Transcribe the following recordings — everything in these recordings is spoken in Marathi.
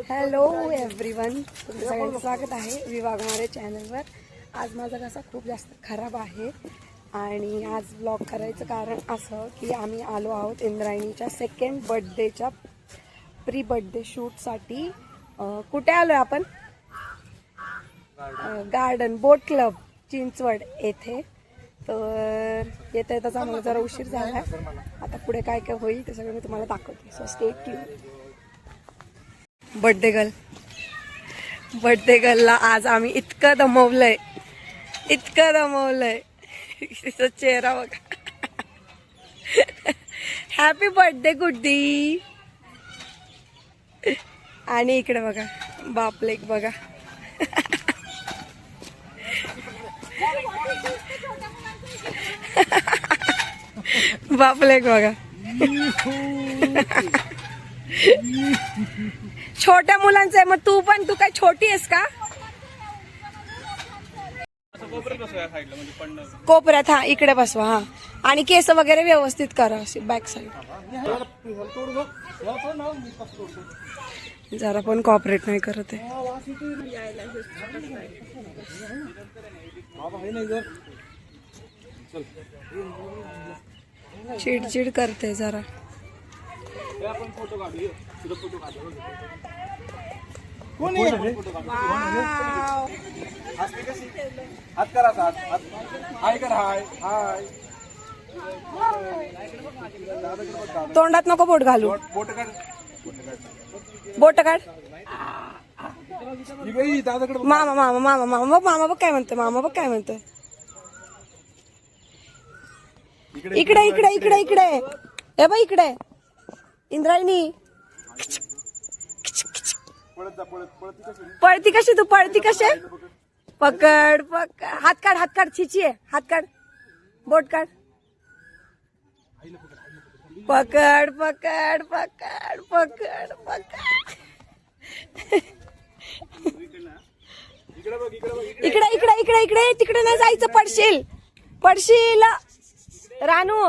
हॅलो एव्हरीवन, तुमचं सगळ्यांचं स्वागत आहे विवागमारे चॅनलवर. आज माझा घसा खूप जास्त खराब आहे आणि आज व्लॉग करायचं कारण असं की आम्ही आलो आहोत इंद्रायणीच्या सेकंड बर्थडेच्या प्री बर्थडे शूटसाठी. कुठे आलो आहे आपण? गार्डन बोट क्लब चिंचवड येथे. तर येता येताच आम्हाला जरा उशीर झाला. आता पुढे काय काय होईल ते सगळं मी तुम्हाला दाखवते, सो स्टे ट्यून. बर्थडे गर्लला आज आम्ही इतकं दमवलंय तिचा चेहरा बघा. हॅपी बर्थडे गुड्डी. आणि इकडे बघा बापलेक बघा. बापलेक बघा. छोट्या मुलांचं आहे. मग तू काय छोटी आहेस का? कोपऱ्यात. हा इकडे बसवा. हा आणि केस वगैरे व्यवस्थित करा अशी बॅक साईड. जरा पण कॉपरेट नाही करत आहे. चिडचिड करते जरा. तोंडात नको बोट घालू. बोट काढ. मामा बघ काय म्हणतोय. इकडे हे बघ इकडे इंद्रायणी. पळती कशी तू? पळती कशी? पकड. हात काढ. छिची आहे. हात काढ. बोट काढ. पकड. इकडे तिकडे नाही जायचं. पडशील रानू.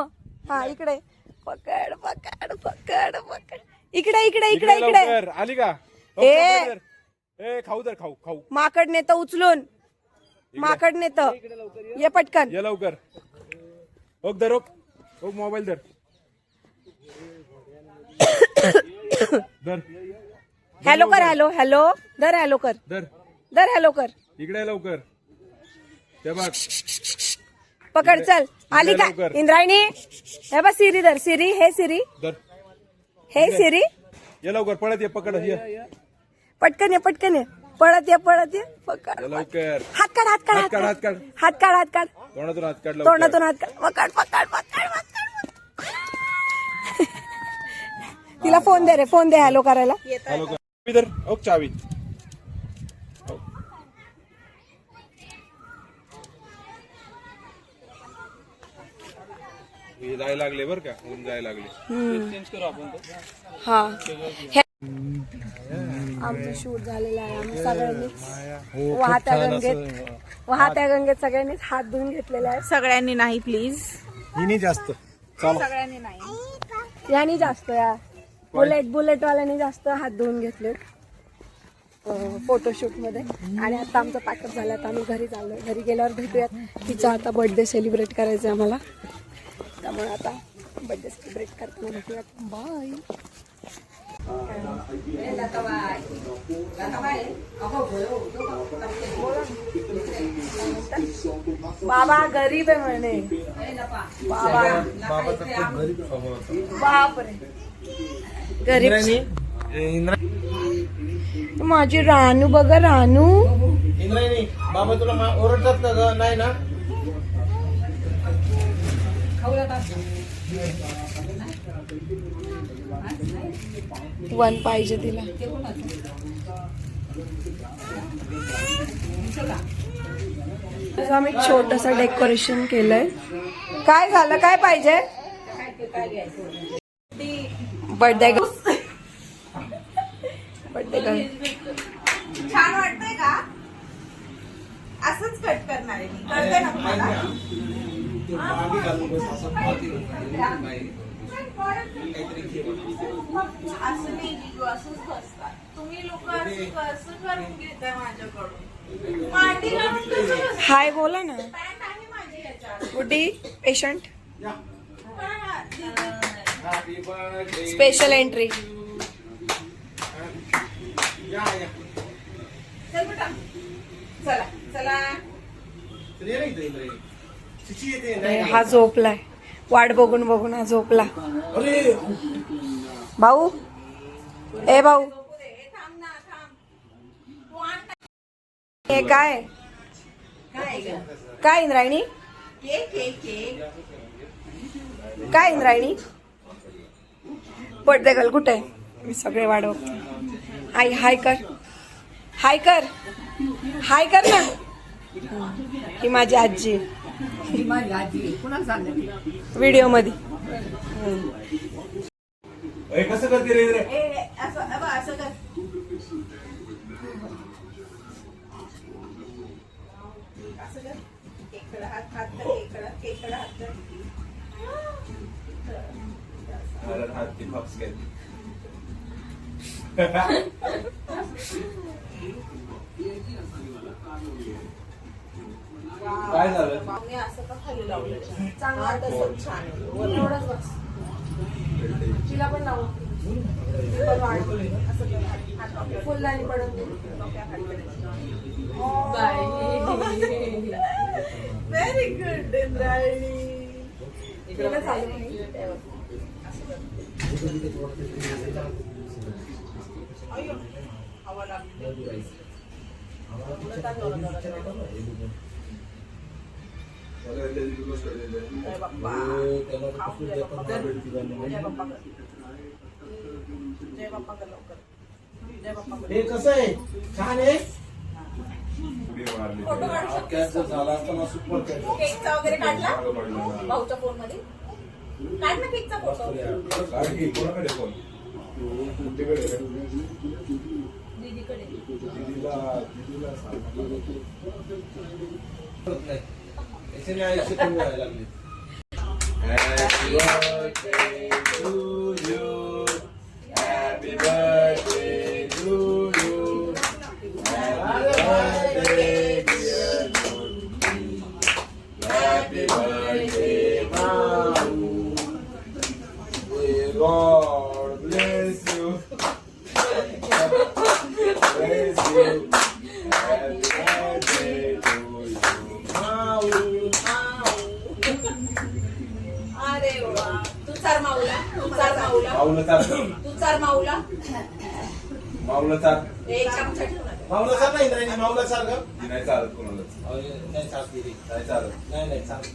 हा इकडे. पकड. इकडे आली का? खाऊ खाऊ. माकड नेतं उचलून. माकड नेतं. ये पटकन. ये लवकर. मोबाईल धर. हॅलो कर. हॅलो धर. हॅलो कर. इकडे लवकर. ते बघ. पकड. चल. आली का इंद्रायणी? हे बघ सिरी धर. सिरी. हे सिरी. ये लवकर. पळत ये. पकड. पटकन ये. पळत ये. पकड लवकर. हात काढ. तोंडातून हात काढ. पकड. तिला फोन दे रे. फोन दे हॅलो करायला. हॅलो कर. इधर चावी. जायला लागले बर का. जायला लागले. चेंज करू आपण. हा आमचं शूट झालेलं आहे. आम्ही सगळ्यांनी वाहत्या गंगेत सगळ्यांनीच हात धुवून घेतलेले आहे. सगळ्यांनी नाही प्लीज. हिनी जास्त. सगळ्यांनी नाही. यानी जास्त. या बुलेट वाल्याने जास्त हात धुवून घेतले फोटोशूट मध्ये. आणि आता आमचं पॅकअप झालं. आता आम्ही घरी चाललोय. घरी गेल्यावर भेटूयात. तिचा आता बर्थडे सेलिब्रेट करायचं आहे आम्हाला. त्यामुळे आता बर्थडे सेलिब्रेट करताना भेटूयात. बाय. बाबा गरीब आहे म्हणे. बापरे गरीब. माझी रानू बघा. रानू. बाबा तुला ओरडतात का ग? नाही ना. वन पाहिजे तिला. आम्ही छोटस डेकोरेशन केलंय. काय झालं? काय पाहिजे? Birthday girl. छान वाटतंय का? असंच कट करणार आहे मी. कळतंय ना तुम्हाला? असं नाही असंच बसतात. तुम्ही लोक असं करून घेताय माझ्याकडून. मांडी घालून कसं बसताय? हाय बोला ना. पॅन्ट आहे माझी याच्यात. Guddi patient happy birthday special entry. या या चल बेटा. चला चला. ये नाही इथे चिची येते हा झोपलाय. वाट बघून बघून हा झोपला. अरे भाऊ ए भाऊ झोपू दे. हे थांब ना थांब. तू आण ना. हे काय काय ग? काय इंद्रायणी केक केक केक. काय इंद्रायणी बर्थडे गर्ल कुठे आहे? मी सगळे वाट बघते. आई हाय कर. हाय कर. हाय कर ना. ही माझी आजी व्हिडिओ मध्ये. कसं करते रे रे ए असं असं कर. असं कर. केकडा हात हात कर. केकडा हात कर. हात ती फक्स केली. काय झालं? मी असं का खाली लावलं? चांगला तसंच छान आहे. एवढंच बस. तिला पण लावू. ती पण वाढ. असं कर. हात डोक्यावर. फुलदाणी पडून दे. डोक्याखाली. Very good Indrayani. तिला चालू नाही. अय्यो, हवा लागली. जय बाप्पा. जय बाप्पा कर. जय बाप्पा कर. जय बाप्पा कर लवकर. जय बाप्पा कर. हे कसं आहे छान आहे फोटो काढू शकतो. झाला असताना सुपर केकचा वगैरे काढला भाऊच्या फोन मध्ये. काढ ना केकचा फोटो. कोणाकडे फोन? दीदीकडे. याच्याने आयुष्य कमी व्हायला लागले Happy birthday to you. Happy birthday to you. Happy birthday dear Jyoti. Happy birthday Mamu. May God bless you. Bless you. Happy birthday to you. Mamu. अरे वा. तू चार माऊला. तू चार माऊला. माऊला चाल. तू चार माऊला. माऊला चाल. एक चमचा ठेव ना. मावला सर नाही इंद्रायणी मावला सर ग ती नाही चालत कोणालाच. नाही चालते रे. नाही चालत. नाही चालते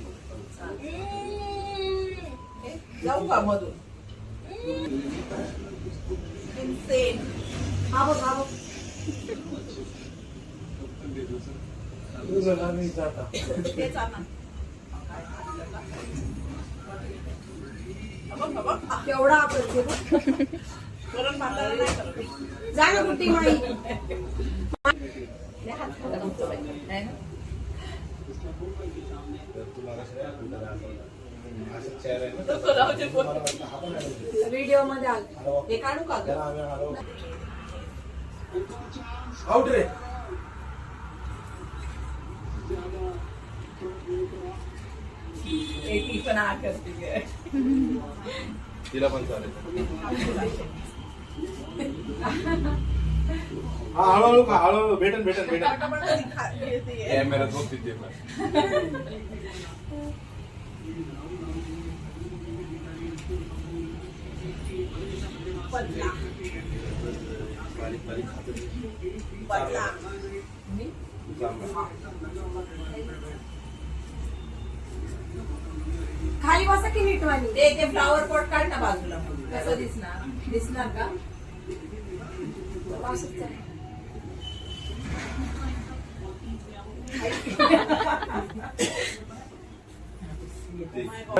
जाऊ का मधून? इन्सेन. हा बघ हा बघ. नाही जाता तेच आणा. बघ केवढा आपण वरण भाताला नाही करत. जा ना कुठे माई. व्हिडिओ मध्ये आलं. हे काढू का ग? आउट रे ती पण आ करते. तिला पण चालेल. हा हळूहळू का हळूहळू भेटन कॅमेऱ्यात बघते ते पण. बदला. खाली बसा की नीटवाणी. ते फ्लावर पॉट काढ ना बाजूला. कसं दिसणार का?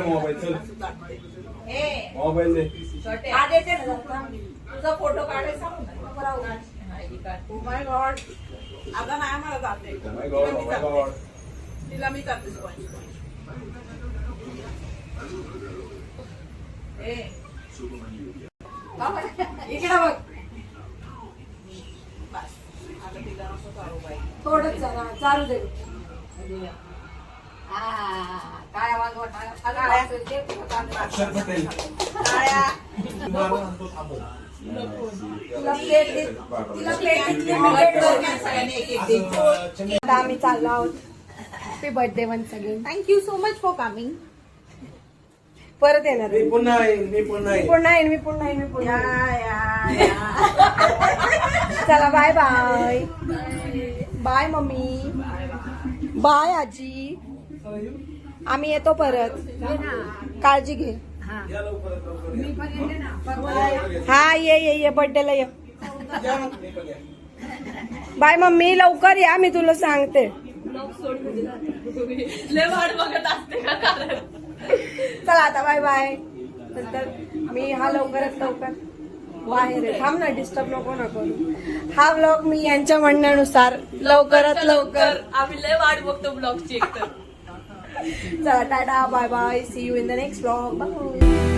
मोबाईल चल. ए मोबाईल दे. छोटे. हा देते ना जरा. तुझा फोटो काढायचा सांग ना. Oh my God. अगं नाही मला जाते. Oh my God, oh my God. तिला मी जाते. ए इकडे बघ. थोडंच जरा चालू दे. काळ्या तिला प्लेट दे. तिला प्लेट घेतली, मी प्लेट घेतली. आता आम्ही चाललो आहोत. Happy birthday once again. Thank you so much for coming. परत येणार मी पुन्हा येईन, मी पुन्हा येईन. मी पुन्हा येईन. चला bye bye. Bye mummy. Bye आजी. आम्ही येतो परत. काळजी घे. हा ये बर्थडेला ये. बाय मम्मी, लवकर या, मी तुला सांगते. चला आता बाय बाय. नंतर मी हा लवकरात लवकर बाहेर आहे. थांब ना, डिस्टर्ब नको ना करू. हा व्लॉग मी यांच्या म्हणण्यानुसार लवकरात लवकर. आम्ही लय वाट बघतो ब्लॉगची एकतर. चला tata bye bye. See you in the next vlog. Bye.